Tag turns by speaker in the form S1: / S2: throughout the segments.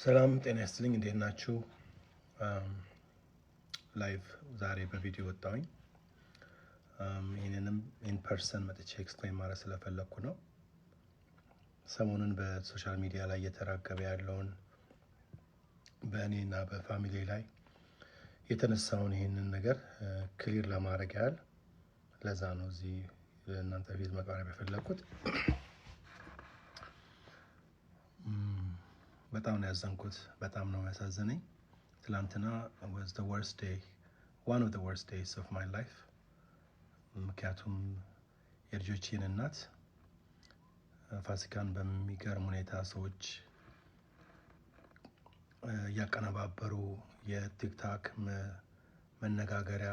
S1: ሰላም ጤና ይስጥልኝ እንዴት ናችሁ? ላይቭ ዛሬ በቪዲዮ ወጣሁኝ። ይሄንንም ኢን ፐርሰን መጥቼ ኤክስፕሌን ማድረግ ስለፈለኩ ነው። ሰሞኑን በሶሻል ሚዲያ ላይ እየተራገበ ያለውን በእኔና በፋሚሊ ላይ የተነሳውን ይሄንን ነገር ክሊር ለማድረግ ያህል ለዛ ነው እዚህ እናንተ ፊት መቅረብ የፈለኩት። በጣም ነው ያዘንኩት፣ በጣም ነው ያሳዘነኝ። ትላንትና was the worst day, one of the worst days of my life። ምክንያቱም የልጆቼን እናት ፋሲካን በሚገርም ሁኔታ ሰዎች እያቀነባበሩ የቲክታክ መነጋገሪያ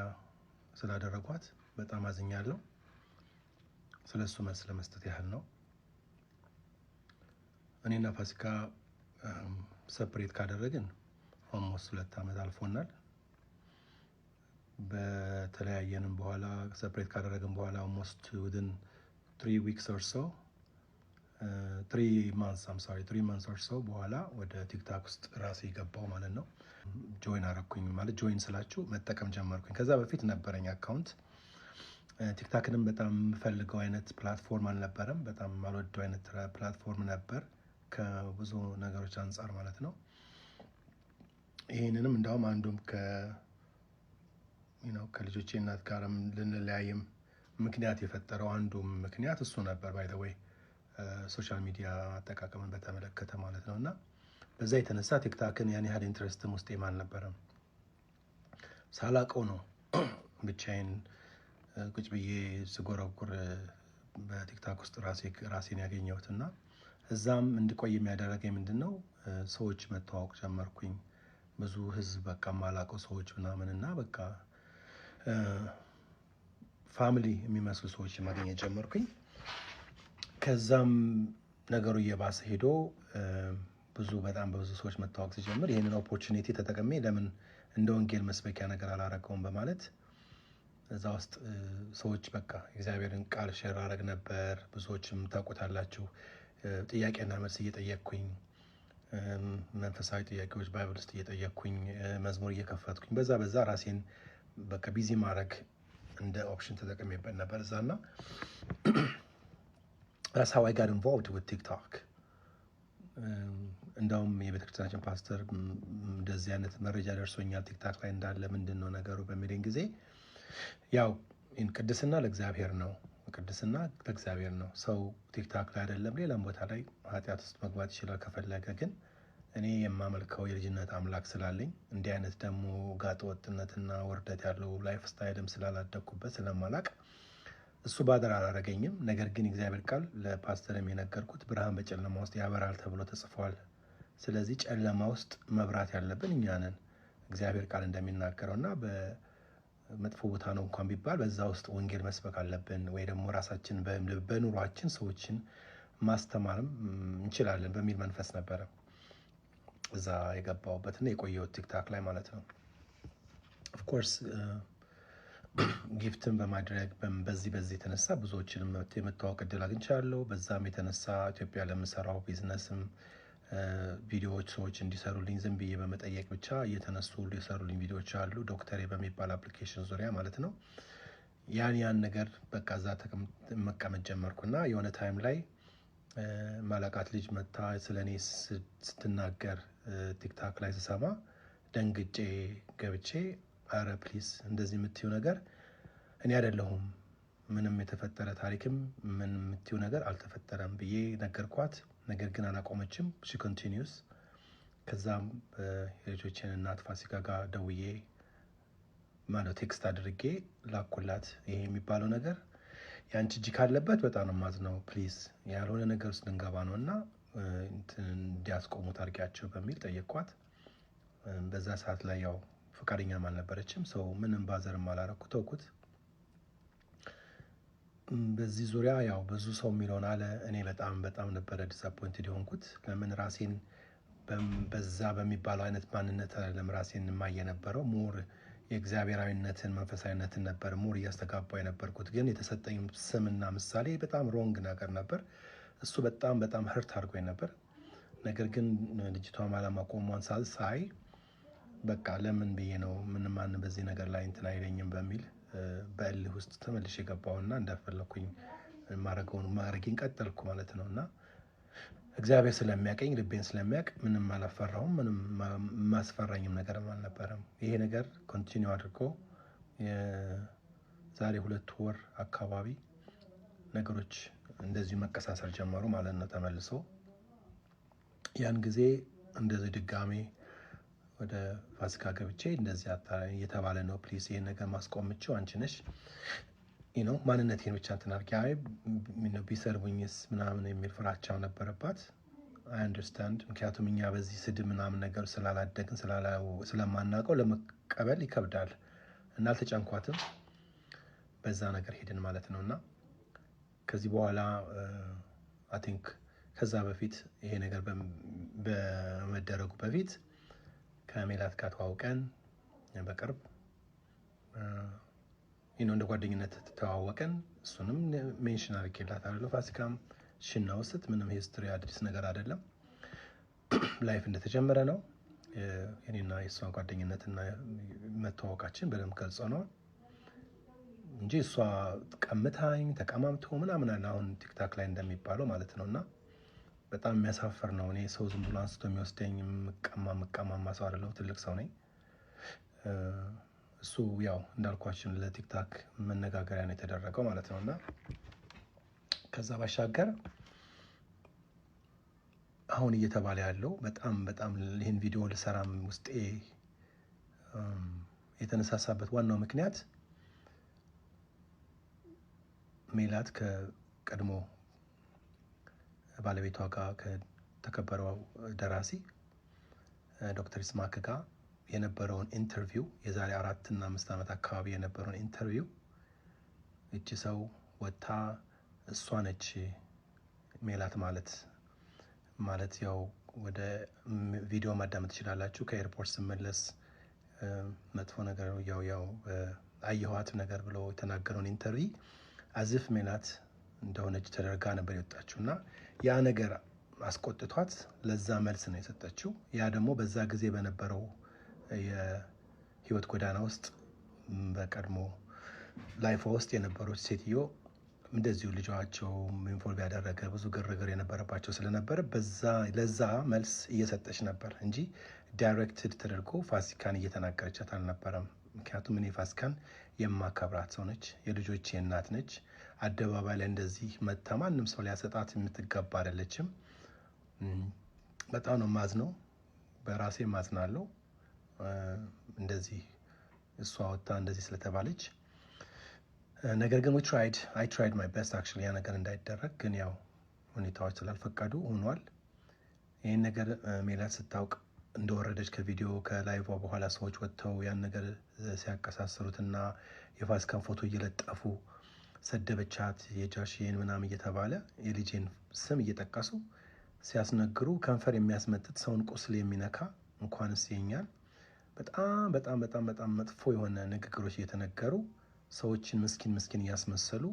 S1: ስላደረጓት በጣም አዝኛለሁ። ስለሱ መልስ ለመስጠት ያህል ነው። እኔና ፋሲካ ሰፕሬት ካደረግን ኦልሞስት 2 ዓመት አልፎናል። በተለያየንም በኋላ ሰፕሬት ካደረግን በኋላ ኦልሞስት within 3 weeks or so 3 months or so በኋላ ወደ ቲክታክ ውስጥ ራሴ ገባው ማለት ነው። ጆይን አረኩኝ ማለት ጆይን ስላችሁ መጠቀም ጀመርኩኝ። ከዛ በፊት ነበረኝ አካውንት። ቲክታክንም በጣም ፈልገው አይነት ፕላትፎርም አልነበረም። በጣም ማልወደው አይነት ፕላትፎርም ነበር ከብዙ ነገሮች አንፃር ማለት ነው። ይሄንንም እንደውም አንዱም ከልጆቼ እናት ጋርም ልንለያይም ምክንያት የፈጠረው አንዱም ምክንያት እሱ ነበር። ባይ ዘ ዌይ ሶሻል ሚዲያ አጠቃቀምን በተመለከተ ማለት ነው። እና በዛ የተነሳ ቲክታክን ያን ያህል ኢንትረስትም ውስጤም አልነበረም። ሳላቀው ነው ብቻዬን ቁጭ ብዬ ስጎረጉር በቲክታክ ውስጥ ራሴን ያገኘሁት። እና እዛም እንድቆይ የሚያደርገኝ ምንድነው ሰዎች መተዋወቅ ጀመርኩኝ። ብዙ ህዝብ በቃ ማላቀው ሰዎች ምናምን እና በቃ ፋሚሊ የሚመስሉ ሰዎች ማግኘት ጀመርኩኝ። ከዛም ነገሩ እየባሰ ሄዶ በጣም በብዙ ሰዎች መተዋወቅ ሲጀምር ይሄንን ኦፖርቹኒቲ ተጠቅሜ ለምን እንደ ወንጌል መስበኪያ ነገር አላረገውም በማለት እዛ ውስጥ ሰዎች በቃ እግዚአብሔርን ቃል ሼር አረግ ነበር። ብዙዎችም ታውቁታላችሁ። ጥያቄና መልስ እየጠየቅኩኝ መንፈሳዊ ጥያቄዎች ባይብል ውስጥ እየጠየቅኩኝ መዝሙር እየከፈትኩኝ በዛ ራሴን በቃ ቢዚ ማድረግ እንደ ኦፕሽን ተጠቅሜበት ነበር እዛና that's how I got involved with TikTok። እንደውም የቤተክርስቲያናችን ፓስተር እንደዚህ አይነት መረጃ ደርሶኛል ቲክታክ ላይ እንዳለ ምንድነው ነገሩ በሚለኝ ጊዜ ያው ቅድስና ለእግዚአብሔር ነው፣ ቅድስና ለእግዚአብሔር ነው። ሰው ቲክታክ ላይ አይደለም ሌላም ቦታ ላይ ኃጢአት ውስጥ መግባት ይችላል ከፈለገ። ግን እኔ የማመልከው የልጅነት አምላክ ስላለኝ እንዲህ አይነት ደግሞ ጋጠ ወጥነትና ወርደት ያለው ላይፍ ስታይልም ስላላደኩበት ስለማላቅ እሱ ባደር አላረገኝም። ነገር ግን እግዚአብሔር ቃል ለፓስተርም የነገርኩት ብርሃን በጨለማ ውስጥ ያበራል ተብሎ ተጽፏል። ስለዚህ ጨለማ ውስጥ መብራት ያለብን እኛ ነን እግዚአብሔር ቃል እንደሚናገረውና በመጥፎ ቦታ ነው እንኳን ቢባል በዛ ውስጥ ወንጌል መስበክ አለብን ወይ ደግሞ ራሳችን በኑሯችን ሰዎችን ማስተማርም እንችላለን በሚል መንፈስ ነበረ እዛ የገባሁበትና የቆየሁት ቲክታክ ላይ ማለት ነው። ኦፍ ኮርስ ጊፍትን በማድረግ በዚህ የተነሳ ብዙዎችንም የመተዋወቅ እድል አግኝቻለሁ። በዛም የተነሳ ኢትዮጵያ ለምሰራው ቢዝነስም ቪዲዮዎች ሰዎች እንዲሰሩልኝ ዝም ብዬ በመጠየቅ ብቻ እየተነሱ ሊሰሩልኝ ቪዲዮዎች አሉ። ዶክተሬ በሚባል አፕሊኬሽን ዙሪያ ማለት ነው። ያን ነገር በቃ እዛ መቀመጥ ጀመርኩና የሆነ ታይም ላይ ማላቃት ልጅ መታ ስለኔ ስትናገር ቲክታክ ላይ ስሰማ ደንግጬ ገብቼ አረ ፕሊዝ እንደዚህ የምትዩ ነገር እኔ አይደለሁም፣ ምንም የተፈጠረ ታሪክም ምን የምትዩ ነገር አልተፈጠረም ብዬ ነገርኳት። ነገር ግን አላቆመችም። ሺ ኮንቲኒዩስ። ከዛም የልጆቼን እናት ፋሲካ ጋር ደውዬ ቴክስት አድርጌ ላኩላት። ይሄ የሚባለው ነገር ያንቺ እጅ ካለበት በጣም ነው የማዝነው፣ ፕሊዝ ያልሆነ ነገር ውስጥ ልንገባ ነው እና እንዲያስቆሙት አድርጊያቸው በሚል ጠየቅኳት። በዛ ሰዓት ላይ ያው ፈቃደኛም አልነበረችም። ሰው ምንም ባዘርም አላረኩ ተውኩት። በዚህ ዙሪያ ያው ብዙ ሰው የሚለውን አለ። እኔ በጣም ነበረ ዲስአፖይንትድ የሆንኩት። ለምን ራሴን በዛ በሚባለው አይነት ማንነት አይደለም ራሴን የማየ ነበረው። ሞር የእግዚአብሔራዊነትን መንፈሳዊነትን ነበር ሞር እያስተጋባው የነበርኩት። ግን የተሰጠኝ ስምና ምሳሌ በጣም ሮንግ ነገር ነበር። እሱ በጣም ህርት አድርጎኝ ነበር። ነገር ግን ልጅቷም አለማቆሟን ሳይ በቃ ለምን ብዬ ነው ምንም ማን በዚህ ነገር ላይ እንትን አይለኝም በሚል በእልህ ውስጥ ተመልሼ ገባሁና እንደፈለኩኝ ማድረጌን ቀጠልኩ ማለት ነው። እና እግዚአብሔር ስለሚያቀኝ ልቤን ስለሚያቅ ምንም አላፈራሁም። ምንም ማስፈራኝም ነገርም አልነበረም። ይሄ ነገር ኮንቲኒው አድርጎ ዛሬ 2 ወር አካባቢ ነገሮች እንደዚህ መቀሳሰር ጀመሩ ማለት ነው ተመልሶ። ያን ጊዜ እንደዚህ ድጋሜ ወደ ፋሲካ ገብቼ እንደዚህ እየተባለ ነው ፕሊዝ ይሄን ነገር ማስቆምችው አንቺ ነሽ ማንነቴን ብቻ እንትን አድርጊ። አይ ቢሰርቡኝስ ምናምን የሚል ፍራቻው ነበረባት። አይ አንደርስታንድ። ምክንያቱም እኛ በዚህ ስድብ ምናምን ነገር ስላላደግን ስለማናውቀው ለመቀበል ይከብዳል እና አልተጨንኳትም። በዛ ነገር ሄድን ማለት ነው። እና ከዚህ በኋላ አይ ቲንክ ከዛ በፊት ይሄ ነገር በመደረጉ በፊት ከሜላት ጋር ተዋውቀን በቅርብ እንደ ጓደኝነት ተዋወቀን። እሱንም ሜንሽን አድርጌላታለሁ። ፋሲካም ሽና ውስጥ ምንም ሂስትሪ አዲስ ነገር አይደለም። ላይፍ እንደተጀመረ ነው። የኔና የእሷ ጓደኝነትና መተዋወቃችን በደንብ ገልጾ ነው እንጂ እሷ ቀምታኝ ተቀማምቶ ምናምን አለ አሁን ቲክታክ ላይ እንደሚባለው ማለት ነው። እና በጣም የሚያሳፍር ነው። እኔ ሰው ዝም ብሎ አንስቶ የሚወስደኝ ምቀማማ ሰው አይደለሁ። ትልቅ ሰው ነኝ። እሱ ያው እንዳልኳችሁ ለቲክታክ መነጋገሪያ ነው የተደረገው ማለት ነው። እና ከዛ ባሻገር አሁን እየተባለ ያለው በጣም ይህን ቪዲዮ ልሰራም ውስጤ የተነሳሳበት ዋናው ምክንያት ሜላት ከቀድሞ ባለቤቷ ጋር ከተከበረው ደራሲ ዶክተር ይስማዕከ ጋር የነበረውን ኢንተርቪው የዛሬ 4 እና 5 ዓመት አካባቢ የነበረውን ኢንተርቪው እቺ ሰው ወጣ እሷ ነች ሜላት ማለት ያው ወደ ቪዲዮ ማዳመጥ ትችላላችሁ። ከኤርፖርት ስመለስ መጥፎ ነገር ያው አየኋት ነገር ብሎ የተናገረውን ኢንተርቪው አዝፍ ሜላት እንደሆነች ተደርጋ ነበር የወጣችውና ያ ነገር አስቆጥቷት ለዛ መልስ ነው የሰጠችው። ያ ደግሞ በዛ ጊዜ በነበረው የህይወት ጎዳና ውስጥ በቀድሞ ላይፍ ውስጥ የነበሩት ሴትዮ እንደዚሁ ልጇቸው ኢንፎልቭ ያደረገ ብዙ ግርግር የነበረባቸው ስለነበር ለዛ መልስ እየሰጠች ነበር እንጂ ዳይሬክትድ ተደርጎ ፋሲካን እየተናገረቻት አልነበረም። ምክንያቱም እኔ ፋሲካን የማከብራት ሰው ነች፣ የልጆቼ እናት ነች። አደባባይ ላይ እንደዚህ መታ ማንም ሰው ሊያሰጣት የምትገባ አይደለችም። በጣም ነው ማዝነው፣ በራሴ ማዝናለሁ። እንደዚህ እሷ ወጣ እንደዚህ ስለተባለች ነገር ግን I tried my best actually ያ ነገር እንዳይደረግ ግን ያው ሁኔታዎች ስላልፈቀዱ ሆኗል። ይህን ነገር ሜላት ስታውቅ እንደወረደች ከቪዲዮ ከላይቭ በኋላ ሰዎች ወጥተው ያን ነገር ሲያቀሳስሩትና የፋሲካን ፎቶ እየለጠፉ ሰደበቻት የጃሽን ምናምን እየተባለ የልጄን ስም እየጠቀሱ ሲያስነግሩ ከንፈር የሚያስመጥጥ ሰውን ቁስል የሚነካ እንኳንስ የኛን በጣም መጥፎ የሆነ ንግግሮች እየተነገሩ ሰዎችን ምስኪን እያስመሰሉ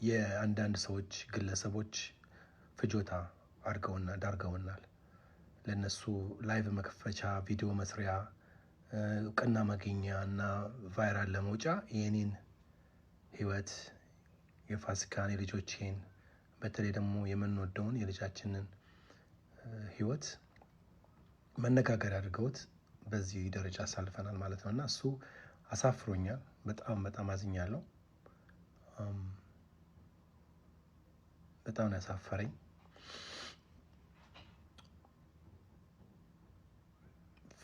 S1: የአንዳንድ ሰዎች ግለሰቦች ፍጆታ ዳርገውናል። ለነሱ ላይቭ መክፈቻ ቪዲዮ መስሪያ እውቅና ማግኛ እና ቫይራል ለመውጫ የኔን ህይወት የፋሲካን የልጆቼን በተለይ ደግሞ የምንወደውን የልጃችንን ህይወት መነጋገር አድርገውት በዚህ ደረጃ አሳልፈናል ማለት ነው። እና እሱ አሳፍሮኛል። በጣም አዝኛለሁ። በጣም ያሳፈረኝ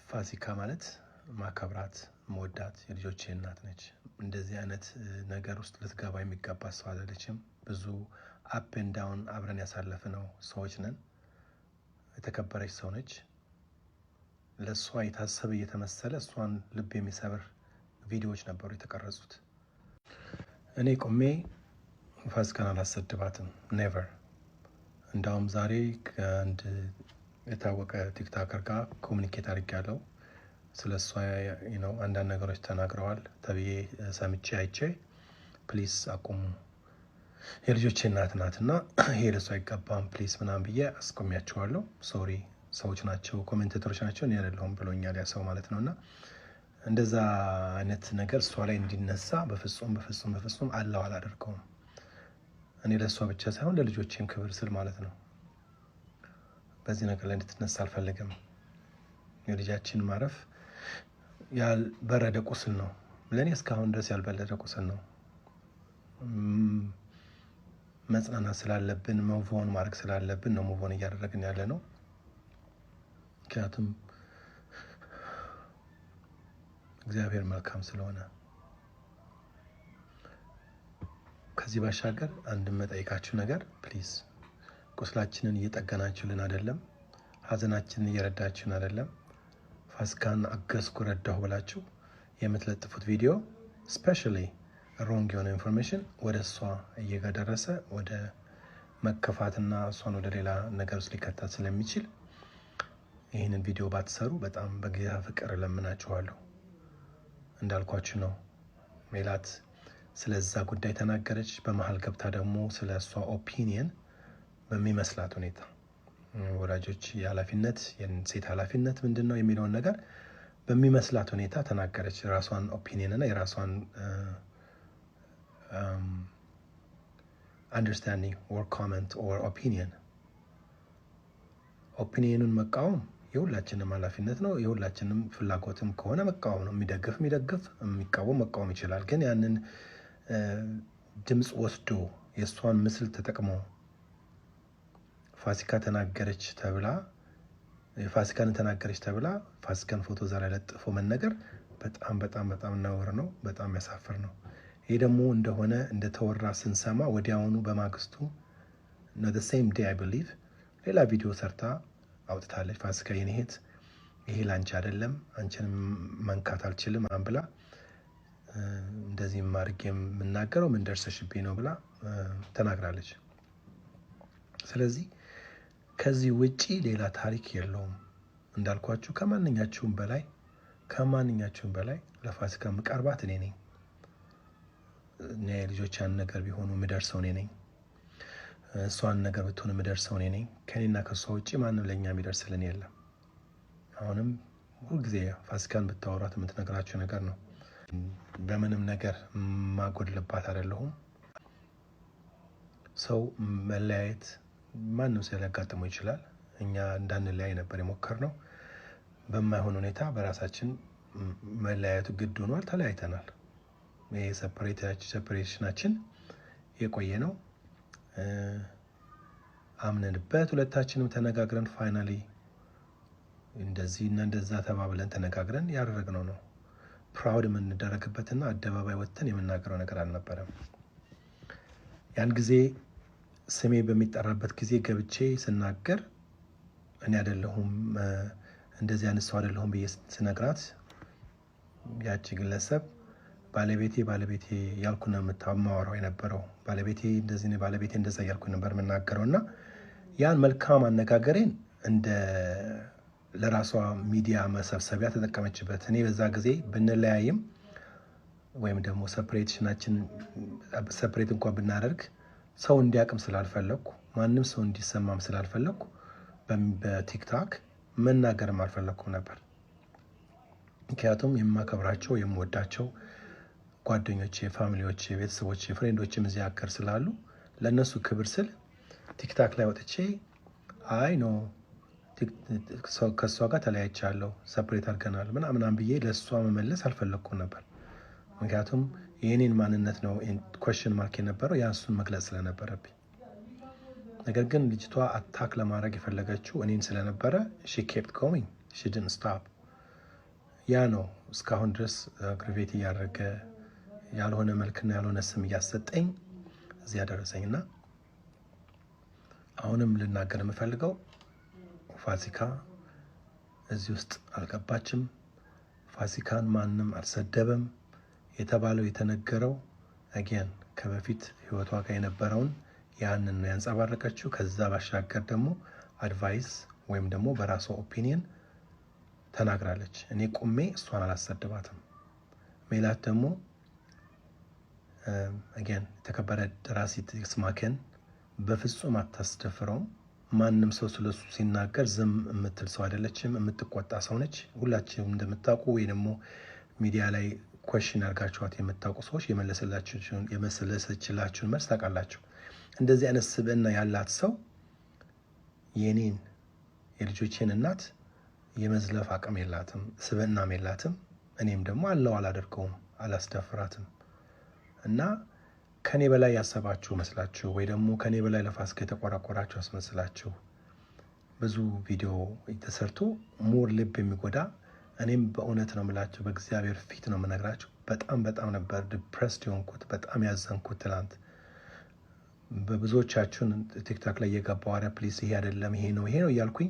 S1: ፋሲካ ማለት ማከብራት መወዳት የልጆቼ እናት ነች። እንደዚህ አይነት ነገር ውስጥ ልትገባ የሚገባ ሰው አይደለችም። ብዙ አፕ ኤንድ ዳውን አብረን ያሳለፍነው ሰዎች ነን። የተከበረች ሰው ነች። ለእሷ የታሰበ እየተመሰለ እሷን ልብ የሚሰብር ቪዲዮዎች ነበሩ የተቀረጹት። እኔ ቆሜ ፋሲካን አላሰድባትም፣ ኔቨር። እንዳውም ዛሬ ከአንድ የታወቀ ቲክታከር ጋር ኮሚኒኬት አድርጌያለሁ። ስለ እሷ አንዳንድ ነገሮች ተናግረዋል ተብዬ ሰምቼ አይቼ ፕሊስ አቁሙ፣ የልጆቼ እናት ናትና ይሄ ለሱ አይገባም ፕሊስ ምናምን ብዬ አስቆሚያቸዋለሁ። ሶሪ ሰዎች ናቸው፣ ኮሜንቴተሮች ናቸው፣ እኔ አይደለሁም ብሎኛል ያ ሰው ማለት ነውና እንደዛ አይነት ነገር እሷ ላይ እንዲነሳ በፍጹም አላው አላደርገውም። እኔ ለእሷ ብቻ ሳይሆን ለልጆቼም ክብር ስል ማለት ነው በዚህ ነገር ላይ እንድትነሳ አልፈልግም። የልጃችን ማረፍ ያልበረደ ቁስል ነው ለእኔ፣ እስካሁን ድረስ ያልበረደ ቁስል ነው። መጽናናት ስላለብን ሙቭኦን ማድረግ ስላለብን ነው ሙቭኦን እያደረግን ያለ ነው። ምክንያቱም እግዚአብሔር መልካም ስለሆነ። ከዚህ ባሻገር አንድ መጠይቃችሁ ነገር ፕሊዝ፣ ቁስላችንን እየጠገናችሁልን አይደለም፣ ሀዘናችንን እየረዳችሁን አይደለም። ፋሲካን አገዝኩ ረዳሁ ብላችሁ የምትለጥፉት ቪዲዮ ስፔሻሊ ሮንግ የሆነ ኢንፎርሜሽን ወደ እሷ እየደረሰ ወደ መከፋትና እሷን ወደ ሌላ ነገር ውስጥ ሊከታት ስለሚችል ይህንን ቪዲዮ ባትሰሩ በጣም በጌታ ፍቅር እለምናችኋለሁ። እንዳልኳችሁ ነው። ሜላት ስለዛ ጉዳይ ተናገረች። በመሀል ገብታ ደግሞ ስለ እሷ ኦፒኒየን በሚመስላት ሁኔታ ወላጆች የኃላፊነት የሴት ኃላፊነት ምንድን ነው የሚለውን ነገር በሚመስላት ሁኔታ ተናገረች። የራሷን ኦፒኒየን እና የራሷን አንደርስታንዲንግ ኦር ኮመንት ኦር ኦፒኒየን። ኦፒኒየኑን መቃወም የሁላችንም ኃላፊነት ነው። የሁላችንም ፍላጎትም ከሆነ መቃወም ነው። የሚደግፍ የሚቃወም መቃወም ይችላል። ግን ያንን ድምፅ ወስዶ የእሷን ምስል ተጠቅሞ ፋሲካን ተናገረች ተብላ ፋሲካን ፎቶ እዛ ላይ ለጥፎ መነገር በጣም ነውር ነው። በጣም ያሳፍር ነው። ይህ ደግሞ እንደሆነ እንደተወራ ስንሰማ ወዲያውኑ በማግስቱ ነው the same day I believe ሌላ ቪዲዮ ሰርታ አውጥታለች። ፋሲካ የኔ እህት ይሄ ላንቺ አይደለም፣ አንቺን መንካት አልችልም ብላ እንደዚህ ማድረግ የምናገረው ምን ደርሰሽብኝ ነው ብላ ተናግራለች። ስለዚህ ከዚህ ውጪ ሌላ ታሪክ የለውም። እንዳልኳችሁ ከማንኛችሁም በላይ ለፋሲካ ምቀርባት እኔ ነኝ። እኔ ልጆች ያን ነገር ቢሆኑ ምደርሰው እኔ ነኝ። እሷን ነገር ብትሆን ምደርሰው እኔ ነኝ። ከኔና ከሷ ውጪ ማንም ለኛ የሚደርስልን የለም። አሁንም ሁልጊዜ ፋሲካን ብታወራት የምትነግራችሁ ነገር ነው። በምንም ነገር ማጎድልባት አይደለሁም። ሰው መለያየት ማንም ሰው ሊያጋጥመው ይችላል። እኛ እንዳንለያይ ነበር የሞከርነው። በማይሆን ሁኔታ በራሳችን መለያየቱ ግድ ሆኗል። ተለያይተናል። ይሄ ሴፐሬሽናችን የቆየ ነው። አምነንበት ሁለታችንም ተነጋግረን ፋይናሊ እንደዚህ እና እንደዛ ተባብለን ተነጋግረን ያደረግነው ነው። ፕራውድ የምንደረግበትና አደባባይ ወጥተን የምናገረው ነገር አልነበረም። ያን ጊዜ ስሜ በሚጠራበት ጊዜ ገብቼ ስናገር እኔ አይደለሁም እንደዚህ አይነት ሰው አይደለሁም ብዬ ስነግራት ያቺ ግለሰብ ባለቤቴ ያልኩ ነው የምታማወራው የነበረው። ባለቤቴ እንደዚህ ነው፣ ባለቤቴ እንደዛ ያልኩ ነበር የምናገረውና ያን መልካም አነጋገሬን እንደ ለራሷ ሚዲያ መሰብሰቢያ ተጠቀመችበት። እኔ በዛ ጊዜ ብንለያይም ወይም ደግሞ ሰፕሬት እንኳን ብናደርግ ሰው እንዲያቅም ስላልፈለኩ፣ ማንም ሰው እንዲሰማም ስላልፈለኩ በቲክቶክ መናገርም አልፈለኩም ነበር። ምክንያቱም የማከብራቸው የምወዳቸው ጓደኞቼ፣ ፋሚሊዎቼ፣ ቤተሰቦቼ፣ ፍሬንዶችም እዚህ ሀገር ስላሉ ለእነሱ ክብር ስል ቲክቶክ ላይ ወጥቼ አይ ኖ ከእሷ ጋር ተለያይቻለሁ፣ ሰፕሬት አድርገናል ምናምን ብዬ ለእሷ መመለስ አልፈለግኩም ነበር። ምክንያቱም የኔን ማንነት ነው ኮሽን ማርክ የነበረው ያንሱን መግለጽ ስለነበረብኝ። ነገር ግን ልጅቷ አታክ ለማድረግ የፈለገችው እኔን ስለነበረ she kept going, she didn't stop። ያ ነው እስካሁን ድረስ አግሪቬት እያደረገ ያልሆነ መልክና ያልሆነ ስም እያሰጠኝ እዚህ ያደረሰኝና አሁንም ልናገር የምፈልገው ፋሲካ እዚህ ውስጥ አልገባችም። ፋሲካን ማንም አልሰደበም። የተባለው የተነገረው አገን ከበፊት ህይወቷ ጋር የነበረውን ያንን ነው ያንጸባረቀችው። ከዛ ባሻገር ደግሞ አድቫይስ ወይም ደግሞ በራሷ ኦፒኒየን ተናግራለች። እኔ ቁሜ እሷን አላሰደባትም። ሜላት ደግሞ አገን የተከበረ ደራሲ ስማከን በፍጹም አታስደፍረውም። ማንም ሰው ስለሱ ሲናገር ዝም የምትል ሰው አይደለችም፣ የምትቆጣ ሰው ነች። ሁላችሁም እንደምታውቁ ወይ ደግሞ ሚዲያ ላይ ኮሽን አድርጋችኋት የምታውቁ ሰዎች የመለሰችላችሁን መልስ ታውቃላችሁ። እንደዚህ አይነት ስብዕና ያላት ሰው የኔን የልጆቼን እናት የመዝለፍ አቅም የላትም፣ ስብዕናም የላትም። እኔም ደግሞ አላደርገውም፣ አላስደፍራትም። እና ከኔ በላይ ያሰባችሁ መስላችሁ ወይ ደግሞ ከኔ በላይ ለፋሲካ የተቆራቆራችሁ አስመስላችሁ ብዙ ቪዲዮ ተሰርቶ ሞር ልብ የሚጎዳ እኔም በእውነት ነው የምላችሁ፣ በእግዚአብሔር ፊት ነው የምነግራችሁ። በጣም ነበር ዲፕሬስድ የሆንኩት፣ በጣም ያዘንኩት ትላንት። በብዙዎቻችሁን ቲክቶክ ላይ እየገባሁ አረ ፕሊስ ይሄ አይደለም ይሄ ነው እያልኩኝ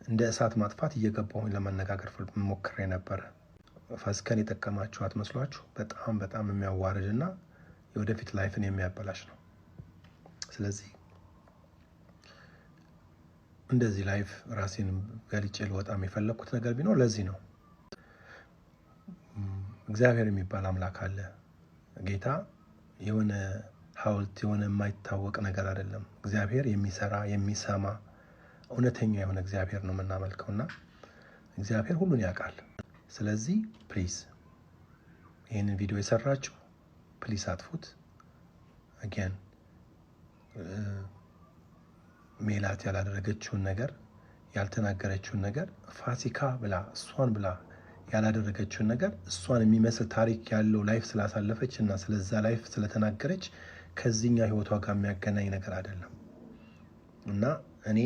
S1: እንደ እሳት ማጥፋት እየገባሁኝ ለመነጋገር ሞክሬ ነበር። ፋሲካን የጠቀማችሁ አትመስሏችሁ። በጣም የሚያዋርድና የወደፊት ላይፍን የሚያበላሽ ነው። ስለዚህ እንደዚህ ላይፍ ራሴን ገልጬ ልወጣም የፈለግኩት ነገር ቢኖር ለዚህ ነው። እግዚአብሔር የሚባል አምላክ አለ። ጌታ የሆነ ሐውልት የሆነ የማይታወቅ ነገር አይደለም። እግዚአብሔር የሚሰራ የሚሰማ እውነተኛ የሆነ እግዚአብሔር ነው የምናመልከውና እግዚአብሔር ሁሉን ያውቃል። ስለዚህ ፕሊዝ ይህንን ቪዲዮ የሰራችሁ ፕሊዝ አጥፉት። አገን ሜላት ያላደረገችውን ነገር ያልተናገረችውን ነገር ፋሲካ ብላ እሷን ብላ ያላደረገችውን ነገር እሷን የሚመስል ታሪክ ያለው ላይፍ ስላሳለፈች እና ስለዛ ላይፍ ስለተናገረች ከዚህኛ ህይወቷ ጋር የሚያገናኝ ነገር አይደለም። እና እኔ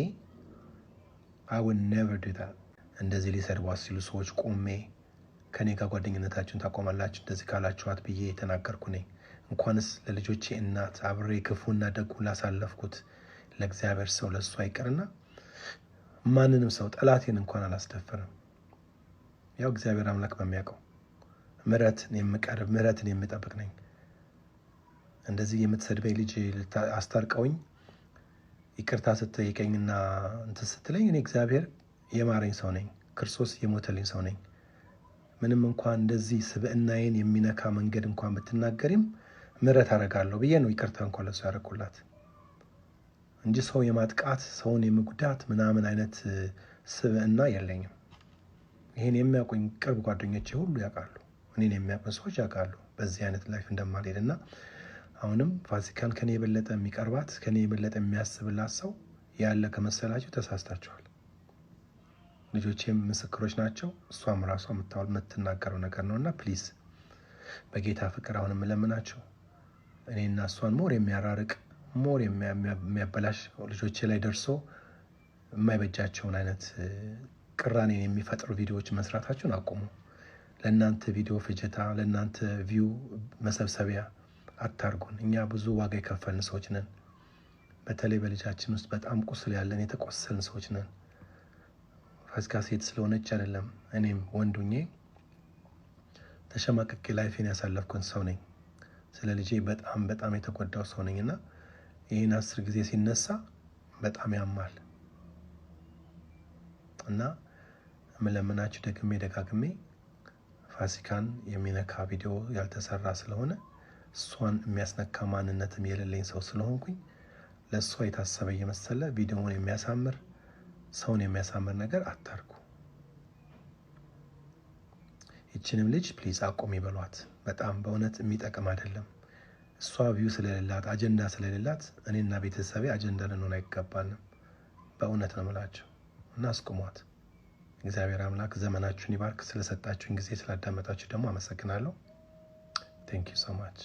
S1: I would never do that። እንደዚህ ሊሰድቧት ሲሉ ሰዎች ቆሜ ከኔ ጋር ጓደኝነታችሁን ታቆማላችሁ እንደዚህ ካላችኋት ብዬ የተናገርኩ ነኝ። እንኳንስ ለልጆቼ እናት አብሬ ክፉና ደጉን ላሳለፍኩት ለእግዚአብሔር ሰው ለሱ አይቀርና ማንንም ሰው ጠላቴን እንኳን አላስደፍርም። ያው እግዚአብሔር አምላክ በሚያውቀው ምሕረትን የምጠብቅ ነኝ። እንደዚህ የምትሰድበኝ ልጅ አስታርቀውኝ ይቅርታ ስትጠይቀኝና እንትን ስትለኝ እኔ እግዚአብሔር የማረኝ ሰው ነኝ፣ ክርስቶስ የሞተልኝ ሰው ነኝ። ምንም እንኳን እንደዚህ ስብዕናዬን የሚነካ መንገድ እንኳን ብትናገሪም ምሕረት አደርጋለሁ ብዬ ነው ይቅርታ እንኳን ለሱ ያደረኩላት እንጂ ሰው የማጥቃት ሰውን የመጉዳት ምናምን አይነት ስብዕና የለኝም። ይሄን የሚያውቁኝ ቅርብ ጓደኞቼ ሁሉ ያውቃሉ፣ እኔን የሚያውቁ ሰዎች ያውቃሉ በዚህ አይነት ላይፍ እንደማልሄድና አሁንም ፋሲካን ከኔ የበለጠ የሚቀርባት ከኔ የበለጠ የሚያስብላት ሰው ያለ ከመሰላችሁ ተሳስታችኋል። ልጆቼም ምስክሮች ናቸው፣ እሷም ራሷ የምትናገረው ነገር ነውና ፕሊዝ በጌታ ፍቅር አሁን የምለምናችሁ እኔና እሷን ሞር የሚያራርቅ ሞር የሚያበላሽ ልጆቼ ላይ ደርሶ የማይበጃቸውን አይነት ቅራኔን የሚፈጥሩ ቪዲዮዎች መስራታችሁን አቁሙ። ለእናንተ ቪዲዮ ፍጀታ፣ ለእናንተ ቪው መሰብሰቢያ አታርጉን። እኛ ብዙ ዋጋ የከፈልን ሰዎች ነን። በተለይ በልጃችን ውስጥ በጣም ቁስል ያለን የተቆሰልን ሰዎች ነን። ፋሲካ ሴት ስለሆነች አይደለም፣ እኔም ወንዱኜ ተሸማቀቄ ላይፌን ያሳለፍኩን ሰው ነኝ። ስለ ልጄ በጣም የተጎዳው ሰው ነኝና ይህን 10 ጊዜ ሲነሳ በጣም ያማል እና የምለምናችሁ ደጋግሜ ፋሲካን የሚነካ ቪዲዮ ያልተሰራ ስለሆነ እሷን የሚያስነካ ማንነትም የሌለኝ ሰው ስለሆንኩኝ ለእሷ የታሰበ እየመሰለ ቪዲዮውን የሚያሳምር ሰውን የሚያሳምር ነገር አታርጉ። ይችንም ልጅ ፕሊዝ አቁም ይበሏት። በጣም በእውነት የሚጠቅም አይደለም። እሷ ቪው ስለሌላት አጀንዳ ስለሌላት እኔና ቤተሰቤ አጀንዳ ልንሆን አይገባንም። በእውነት ነው የምላቸው እና አስቁሟት። እግዚአብሔር አምላክ ዘመናችሁን ይባርክ። ስለሰጣችሁን ጊዜ ስላዳመጣችሁ ደግሞ አመሰግናለሁ። ቴንክ ዩ ሶ ማች።